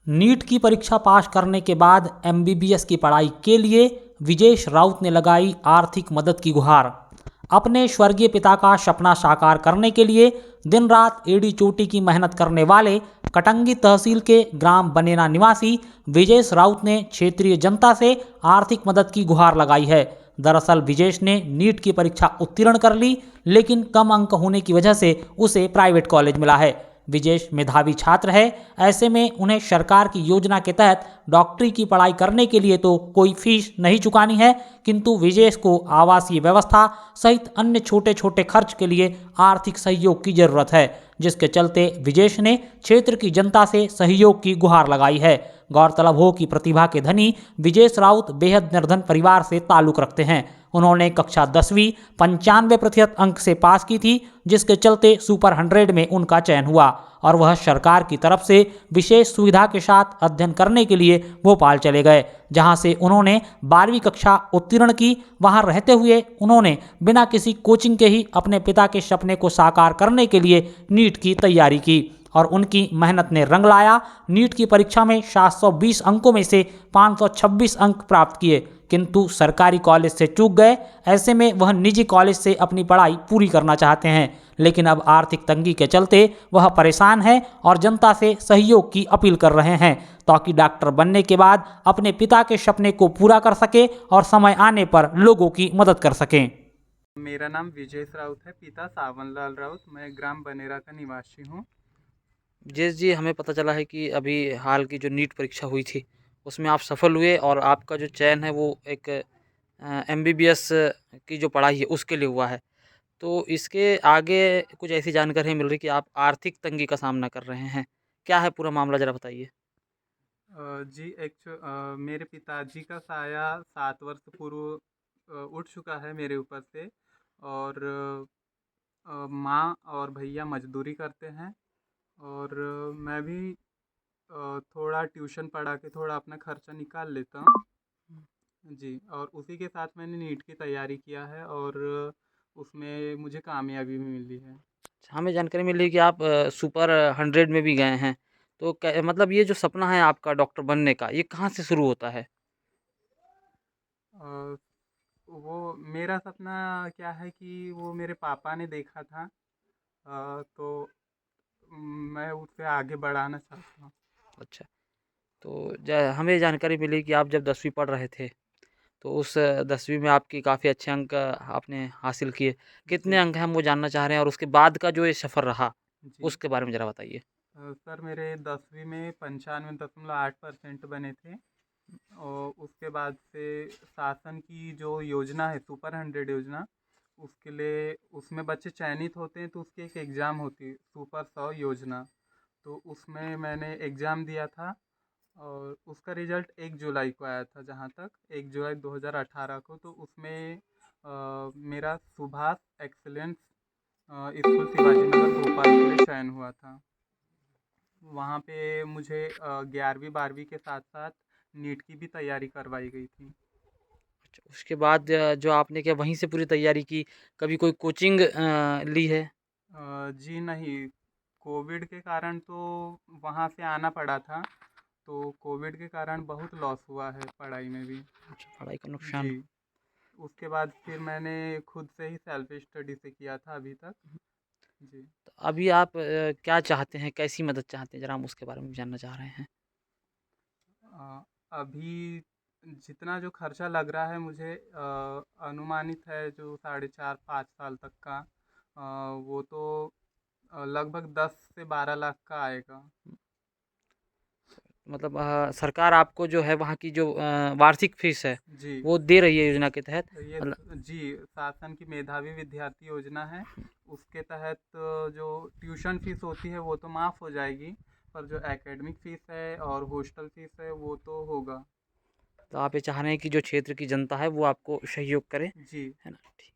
NEET की परीक्षा पास करने के बाद एमबीबीएस की पढ़ाई के लिए विजेश राउत ने लगाई आर्थिक मदद की गुहार। अपने स्वर्गीय पिता का सपना साकार करने के लिए दिन रात एड़ी चोटी की मेहनत करने वाले कटंगी तहसील के ग्राम बनेना निवासी विजेश राउत ने क्षेत्रीय जनता से आर्थिक मदद की गुहार लगाई है। दरअसल विजेश ने नीट की परीक्षा उत्तीर्ण कर ली, लेकिन कम अंक होने की वजह से उसे प्राइवेट कॉलेज मिला है। विजेश मेधावी छात्र है, ऐसे में उन्हें सरकार की योजना के तहत डॉक्टरी की पढ़ाई करने के लिए तो कोई फीस नहीं चुकानी है, किंतु विजेश को आवासीय व्यवस्था सहित अन्य छोटे छोटे खर्च के लिए आर्थिक सहयोग की जरूरत है, जिसके चलते विजेश ने क्षेत्र की जनता से सहयोग की गुहार लगाई है। गौरतलब हो कि प्रतिभा के धनी विजेश राउत बेहद निर्धन परिवार से ताल्लुक रखते हैं। उन्होंने कक्षा 10वीं 95% अंक से पास की थी, जिसके चलते सुपर 100 में उनका चयन हुआ और वह सरकार की तरफ से विशेष सुविधा के साथ अध्ययन करने के लिए भोपाल चले गए, जहां से उन्होंने 12वीं कक्षा उत्तीर्ण की। वहां रहते हुए उन्होंने बिना किसी कोचिंग के ही अपने पिता के सपने को साकार करने के लिए नीट की तैयारी की और उनकी मेहनत ने रंग लाया। नीट की परीक्षा में 720 अंकों में से 526 अंक प्राप्त किए, किंतु सरकारी कॉलेज से चूक गए। ऐसे में वह निजी कॉलेज से अपनी पढ़ाई पूरी करना चाहते हैं, लेकिन अब आर्थिक तंगी के चलते वह परेशान है और जनता से सहयोग की अपील कर रहे हैं, ताकि डॉक्टर बनने के बाद अपने पिता के सपने को पूरा कर सके और समय आने पर लोगों की मदद कर सकें। मेरा नाम विजय राउत है, पिता सावन लाल राउत। मैं ग्राम बनेरा का निवासी हूँ। जिस जी हमें पता चला है कि अभी हाल की जो नीट परीक्षा हुई थी उसमें आप सफल हुए और आपका जो चयन है वो एक एमबीबीएस की जो पढ़ाई है उसके लिए हुआ है। तो इसके आगे कुछ ऐसी जानकारी मिल रही कि आप आर्थिक तंगी का सामना कर रहे हैं। क्या है पूरा मामला, ज़रा बताइए। जी मेरे पिताजी का साया 7 वर्ष पूर्व उठ चुका है मेरे ऊपर से। और माँ और भैया मजदूरी करते हैं। और मैं भी थोड़ा ट्यूशन पढ़ा के थोड़ा अपना खर्चा निकाल लेता हूँ। जी, और उसी के साथ मैंने नीट की तैयारी किया है और उसमें मुझे कामयाबी भी मिली है। अच्छा, हमें जानकारी मिली कि आप सुपर 100 में भी गए हैं। तो मतलब ये जो सपना है आपका डॉक्टर बनने का, ये कहाँ से शुरू होता है? अ, वो मेरा सपना क्या है कि वो मेरे पापा ने देखा था। तो मैं उससे आगे बढ़ाना चाहता हूँ। अच्छा, तो हमें जानकारी मिली कि आप जब 10वीं पढ़ रहे थे तो उस 10वीं में आपके काफ़ी अच्छे अंक आपने हासिल किए। कितने जी। अंक हैं हम वो जानना चाह रहे हैं और उसके बाद का जो ये सफ़र रहा, जी। उसके बारे में ज़रा बताइए? सर, मेरे 10वीं में 95.8% बने थे। और उसके बाद से शासन की जो योजना है सुपर 100 योजना, उसके लिए उसमें बच्चे चयनित होते हैं, तो उसकी एक एग्ज़ाम होती है सुपर 100 योजना। तो उसमें मैंने एग्ज़ाम दिया था और उसका रिज़ल्ट 1 जुलाई को आया था, जहाँ तक 1 जुलाई 2018 को। तो उसमें मेरा सुभाष एक्सीलेंस स्कूल शिवाजी नगर भोपाल के लिए चयन हुआ था। वहाँ पे मुझे 11वीं 12वीं के साथ साथ नीट की भी तैयारी करवाई गई थी। अच्छा, उसके बाद जो आपने क्या वहीं से पूरी तैयारी की, कभी कोई कोचिंग ली है? जी नहीं, कोविड के कारण तो वहाँ से आना पड़ा था। तो कोविड के कारण बहुत लॉस हुआ है पढ़ाई में भी। अच्छा, पढ़ाई का जी, नुकसान। उसके बाद फिर मैंने खुद से ही सेल्फ स्टडी से किया था अभी तक। जी। तो अभी आप क्या चाहते हैं, कैसी मदद चाहते हैं? ज़रा हम उसके बारे में भी जानना चाह रहे हैं। अभी जितना जो खर्चा लग रहा है मुझे, अनुमानित है जो 4.5-5 साल तक का, वो तो लगभग 10 से 12 लाख का आएगा। मतलब सरकार आपको जो है वहाँ की जो वार्षिक फ़ीस है, जी। वो दे रही है योजना के तहत? ये मतलब जी, शासन की मेधावी विद्यार्थी योजना है। उसके तहत जो ट्यूशन फीस होती है वो तो माफ़ हो जाएगी, पर जो एकेडमिक फ़ीस है और हॉस्टल फीस है वो तो होगा। तो आप ये चाह रहे हैं कि जो क्षेत्र की जनता है वो आपको सहयोग करे, जी। है ना? ठीक।